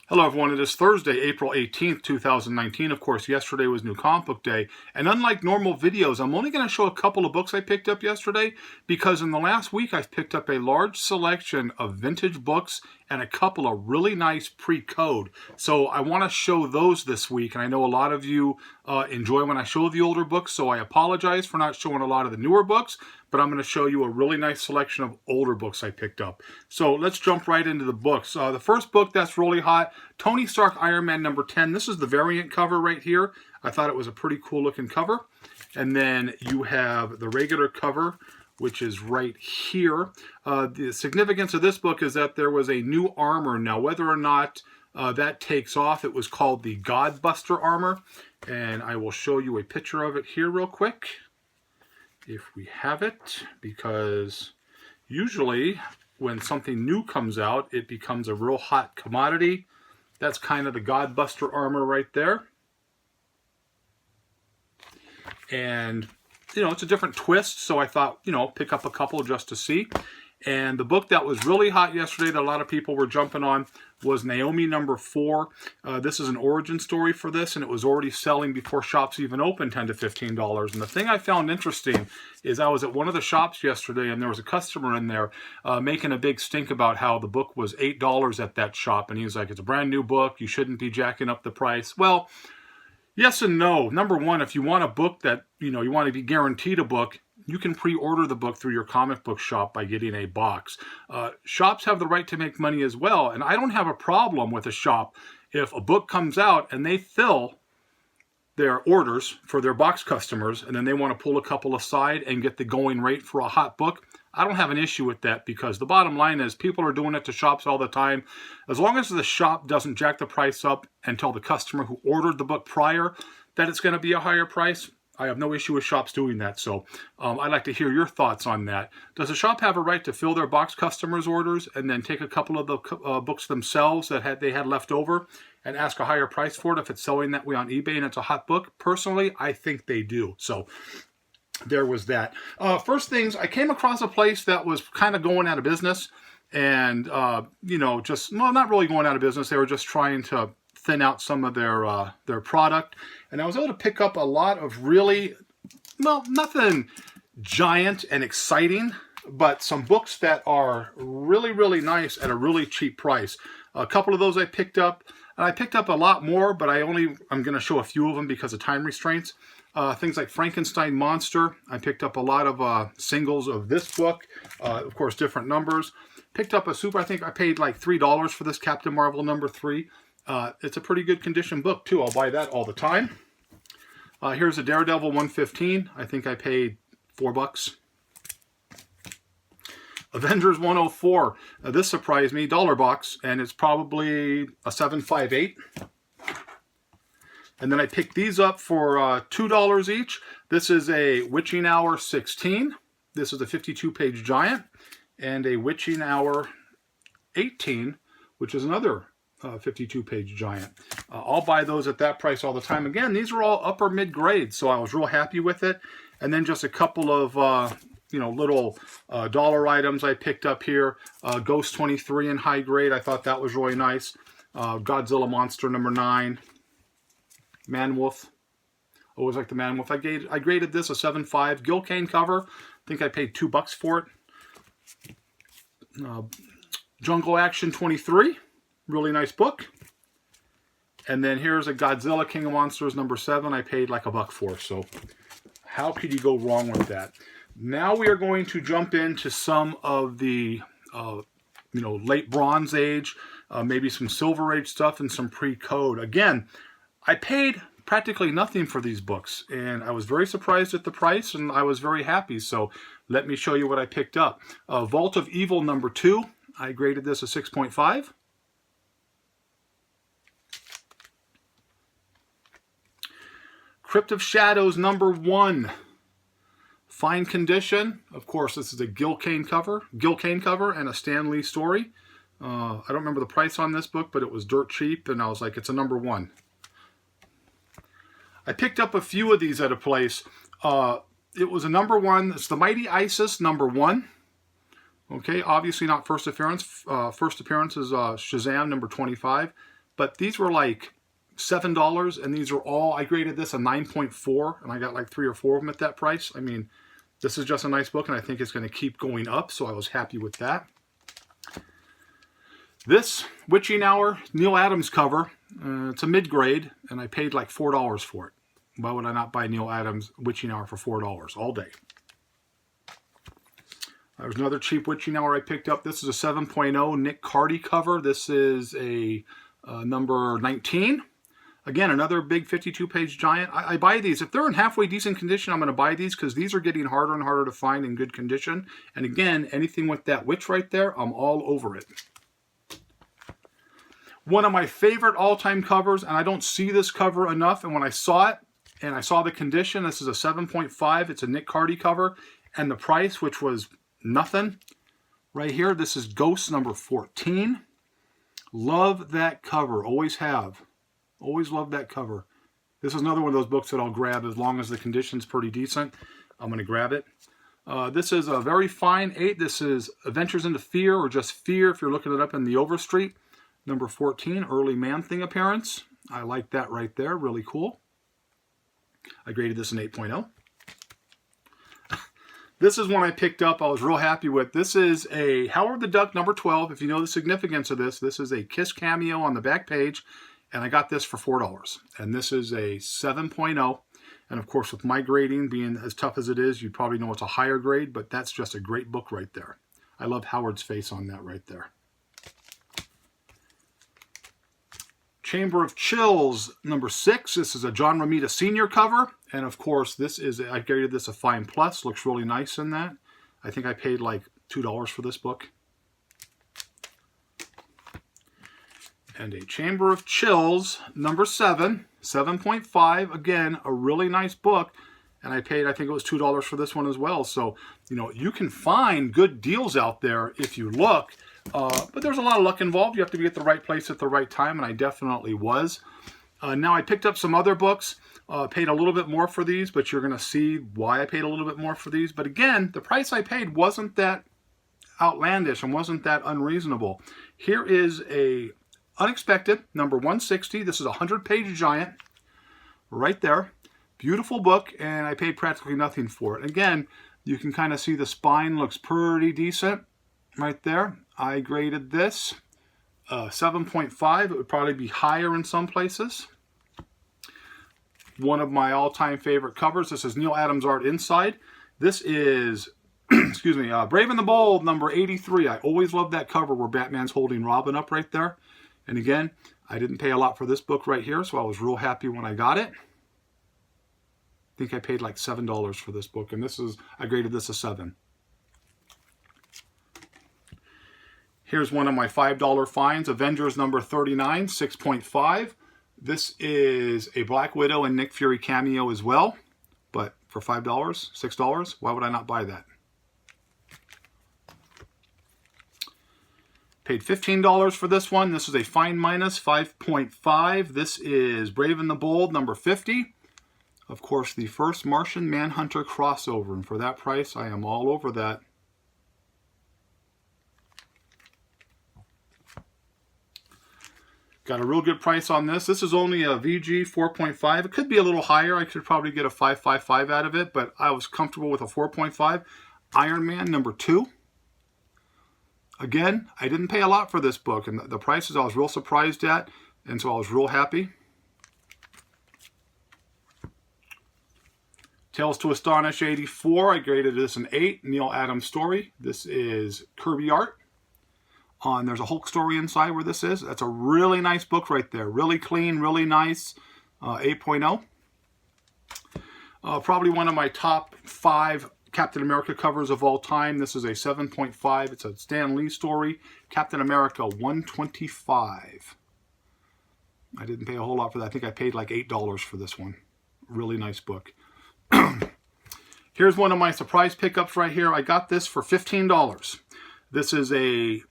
Hello everyone, it is Thursday, April 18th, 2019. Of course, yesterday was New Comic Book Day, and unlike normal videos, I'm only going to show a couple of books I picked up yesterday because in the last week I've picked up a large selection of vintage books and a couple of really nice pre-code. So I want to show those this week, and I know a lot of you enjoy when I show the older books, so I apologize for not showing a lot of the newer books, but I'm going to show you a really nice selection of older books I picked up. So let's jump right into the books. The first book that's really hot, Tony Stark Iron Man number 10. This is the variant cover right here. I thought it was a pretty cool looking cover. And then you have the regular cover, which is right here. The significance of this book is that there was a new armor. Now, whether or not that takes off, it was called the Godbuster armor. And I will show you a picture of it here real quick, if we have it, because usually when something new comes out, it becomes a real hot commodity. That's kind of the Godbuster armor right there. And, you know, it's a different twist, so I thought, you know, pick up a couple just to see. And the book that was really hot yesterday that a lot of people were jumping on was Naomi number 4. This is an origin story for this, and it was already selling before shops even opened, $10 to $15. And the thing I found interesting is I was at one of the shops yesterday, and there was a customer in there making a big stink about how the book was $8 at that shop. And he was like, it's a brand new book. You shouldn't be jacking up the price. Well, yes and no. Number one, if you want a book that, you know, you want to be guaranteed a book, you can pre-order the book through your comic book shop by getting a box. Shops have the right to make money as well, and I don't have a problem with a shop if a book comes out and they fill their orders for their box customers and then they want to pull a couple aside and get the going rate for a hot book. I don't have an issue with that because the bottom line is people are doing it to shops all the time. As long as the shop doesn't jack the price up and tell the customer who ordered the book prior that it's going to be a higher price, I have no issue with shops doing that. So I'd like to hear your thoughts on that. Does a shop have a right to fill their box customers' orders and then take a couple of the books themselves that they had left over and ask a higher price for it if it's selling that way on eBay and it's a hot book? Personally, I think they do. So there was that. First things, I came across a place that was kind of going out of business and, you know, just, well, not really going out of business. They were just trying to thin out some of their product. And I was able to pick up a lot of really, well, nothing giant and exciting, but some books that are really, really nice at a really cheap price. A couple of those I picked up. And I picked up a lot more, but I'm going to show a few of them because of time restraints. Things like Frankenstein Monster. I picked up a lot of singles of this book. Of course, different numbers. Picked up a super, I think I paid like $3 for this Captain Marvel number 3. It's a pretty good condition book too. I'll buy that all the time. Here's a Daredevil 115. I think I paid $4. Avengers 104. This surprised me. Dollar box, and it's probably a 7.58. And then I picked these up for $2 each. This is a Witching Hour 16. This is a 52-page giant, and a Witching Hour 18, which is another 52-page giant. I'll buy those at that price all the time. Again, these are all upper mid-grade, so I was real happy with it. And then just a couple of you know, little dollar items I picked up here. Ghost 23 in high grade. I thought that was really nice. Godzilla Monster number 9. Man-Wolf. Always like the Man-Wolf. I graded this a 7.5. Gil Kane cover. I think I paid $2 for it. Jungle Action 23. Really nice book. And then here's a Godzilla King of Monsters number 7. I paid like $1 for. So how could you go wrong with that? Now we are going to jump into some of the you know, late Bronze Age, maybe some Silver Age stuff and some pre-code. Again, I paid practically nothing for these books, and I was very surprised at the price, and I was very happy. So let me show you what I picked up. Vault of Evil number 2. I graded this a 6.5. Crypt of Shadows number 1. Fine condition. Of course, this is a Gil Kane cover and a Stan Lee story. I don't remember the price on this book, but it was dirt cheap, and I was like, it's a number 1. I picked up a few of these at a place. It was a number 1. It's the Mighty Isis number 1. Okay, obviously not first appearance. First appearance is Shazam number 25. but these were like $7, and these are all, I graded this a 9.4, and I got like 3 or 4 of them at that price. I mean, this is just a nice book, and I think it's going to keep going up, so I was happy with that. This Witching Hour Neil Adams cover, it's a mid-grade, and I paid like $4 for it. Why would I not buy Neil Adams Witching Hour for $4 all day? There's another cheap Witching Hour I picked up. This is a 7.0 Nick Cardy cover. This is a number 19. Again, another big 52-page giant. I buy these. If they're in halfway decent condition, I'm going to buy these because these are getting harder and harder to find in good condition. And again, anything with that witch right there, I'm all over it. One of my favorite all-time covers, and I don't see this cover enough, and when I saw it, and I saw the condition, this is a 7.5. It's a Nick Cardy cover, and the price, which was nothing, right here, this is Ghost number 14. Love that cover. Always have. Always loved that cover. This is another one of those books that I'll grab as long as the condition's pretty decent. I'm going to grab it. This is a very fine 8. This is Adventures into Fear, or just Fear if you're looking it up in the Overstreet. Number 14, early Man-Thing appearance. I like that right there. Really cool. I graded this an 8.0. This is one I picked up. I was real happy with. This is a Howard the Duck number 12. If you know the significance of this, this is a Kiss cameo on the back page. And I got this for $4. And this is a 7.0. And of course, with my grading being as tough as it is, you probably know it's a higher grade. But that's just a great book right there. I love Howard's face on that right there. Chamber of Chills, number 6. This is a John Romita Sr. cover. And of course, this is, I graded this a Fine Plus. Looks really nice in that. I think I paid like $2 for this book. And a Chamber of Chills, number 7, 7.5. Again, a really nice book. And I paid, I think it was $2 for this one as well. So, you know, you can find good deals out there if you look. But there's a lot of luck involved. You have to be at the right place at the right time, and I definitely was. Now, I picked up some other books, paid a little bit more for these, but you're going to see why I paid a little bit more for these. But again, the price I paid wasn't that outlandish and wasn't that unreasonable. Here is a Unexpected, number 160. This is a 100-page giant right there. Beautiful book, and I paid practically nothing for it. Again, you can kind of see the spine looks pretty decent right there. I graded this 7.5. It would probably be higher in some places. One of my all-time favorite covers. This is Neil Adams art inside. This is, excuse me, Brave and the Bold, number 83. I always loved that cover where Batman's holding Robin up right there. And again, I didn't pay a lot for this book right here, so I was real happy when I got it. I think I paid like $7 for this book, and this is, I graded this a 7. Here's one of my $5 finds, Avengers number 39, 6.5. This is a Black Widow and Nick Fury cameo as well, but for $5, $6, why would I not buy that? Paid $15 for this one. This is a fine minus, 5.5. This is Brave and the Bold, number 50. Of course, the first Martian Manhunter crossover, and for that price, I am all over that. Got a real good price on this. This is only a VG 4.5. It could be a little higher. I could probably get a 5.55 out of it, but I was comfortable with a 4.5. Iron Man number 2. Again, I didn't pay a lot for this book, and the prices I was real surprised at, and so I was real happy. Tales to Astonish 84. I graded this an 8. Neil Adams story. This is Kirby art. There's a Hulk story inside where this is. That's a really nice book right there. Really clean, really nice. 8.0. Probably one of my top 5 Captain America covers of all time. This is a 7.5. It's a Stan Lee story. Captain America 125. I didn't pay a whole lot for that. I think I paid like $8 for this one. Really nice book. Here's one of my surprise pickups right here. I got this for $15. This is a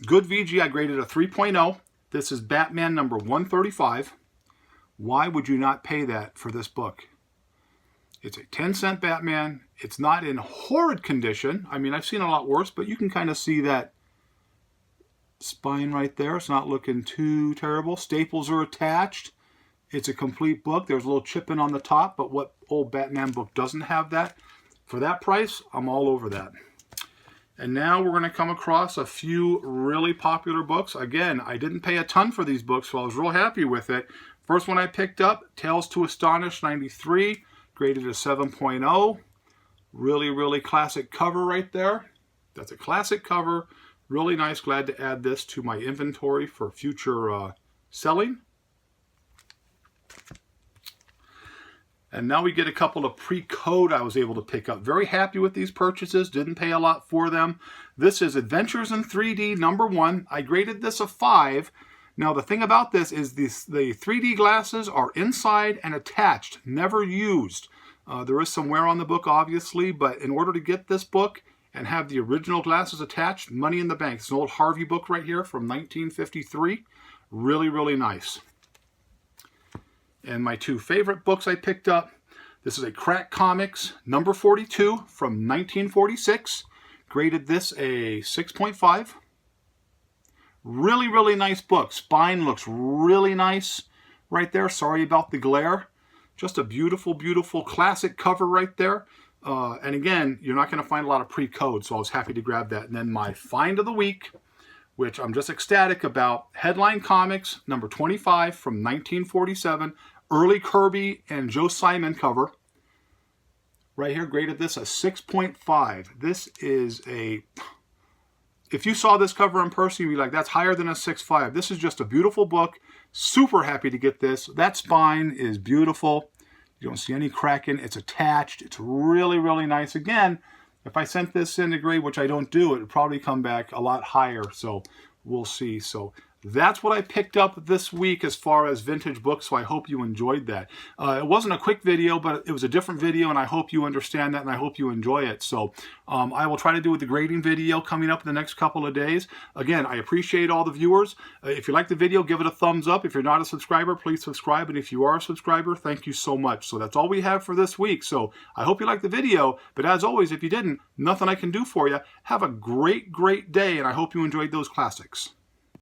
good VG. I graded a 3.0. This is Batman number 135. Why would you not pay that for this book? It's a 10-cent Batman. It's not in horrid condition. I mean, I've seen a lot worse, but you can kind of see that Spine right there. It's not looking too terrible. Staples are attached. It's a complete book. There's a little chipping on the top, but what old Batman book doesn't have that? For that price, I'm all over that. And now we're going to come across a few really popular books. Again, I didn't pay a ton for these books, so I was real happy with it. First one I picked up, Tales to Astonish '93, graded a 7.0. Really, really classic cover right there. That's a classic cover. Really nice. Glad to add this to my inventory for future selling. And now we get a couple of pre-code I was able to pick up. Very happy with these purchases. Didn't pay a lot for them. This is Adventures in 3D #1. I graded this a 5. Now the thing about this is the 3D glasses are inside and attached, never used. There is some wear on the book, obviously, but in order to get this book and have the original glasses attached, money in the bank. It's an old Harvey book right here from 1953. Really, really nice. And my two favorite books I picked up. This is a Crack Comics number 42 from 1946. Graded this a 6.5. Really, really nice book. Spine looks really nice right there. Sorry about the glare. Just a beautiful, beautiful classic cover right there. And again, you're not going to find a lot of pre-code, so I was happy to grab that. And then my find of the week, which I'm just ecstatic about, Headline Comics number 25 from 1947. Early Kirby and Joe Simon cover. Right here, graded this a 6.5. This is a... If you saw this cover in person, you'd be like, that's higher than a 6.5. This is just a beautiful book. Super happy to get this. That spine is beautiful. You don't see any cracking. It's attached. It's really, really nice. Again, if I sent this in to grade, which I don't do, it would probably come back a lot higher. So we'll see. So that's what I picked up this week as far as vintage books, so I hope you enjoyed that. It wasn't a quick video, but it was a different video, and I hope you understand that, and I hope you enjoy it. So I will try to do the grading video coming up in the next couple of days. Again, I appreciate all the viewers. If you like the video, give it a thumbs up. If you're not a subscriber, please subscribe, and if you are a subscriber, thank you so much. So that's all we have for this week. So I hope you liked the video, but as always, if you didn't, nothing I can do for you. Have a great, great day, and I hope you enjoyed those classics.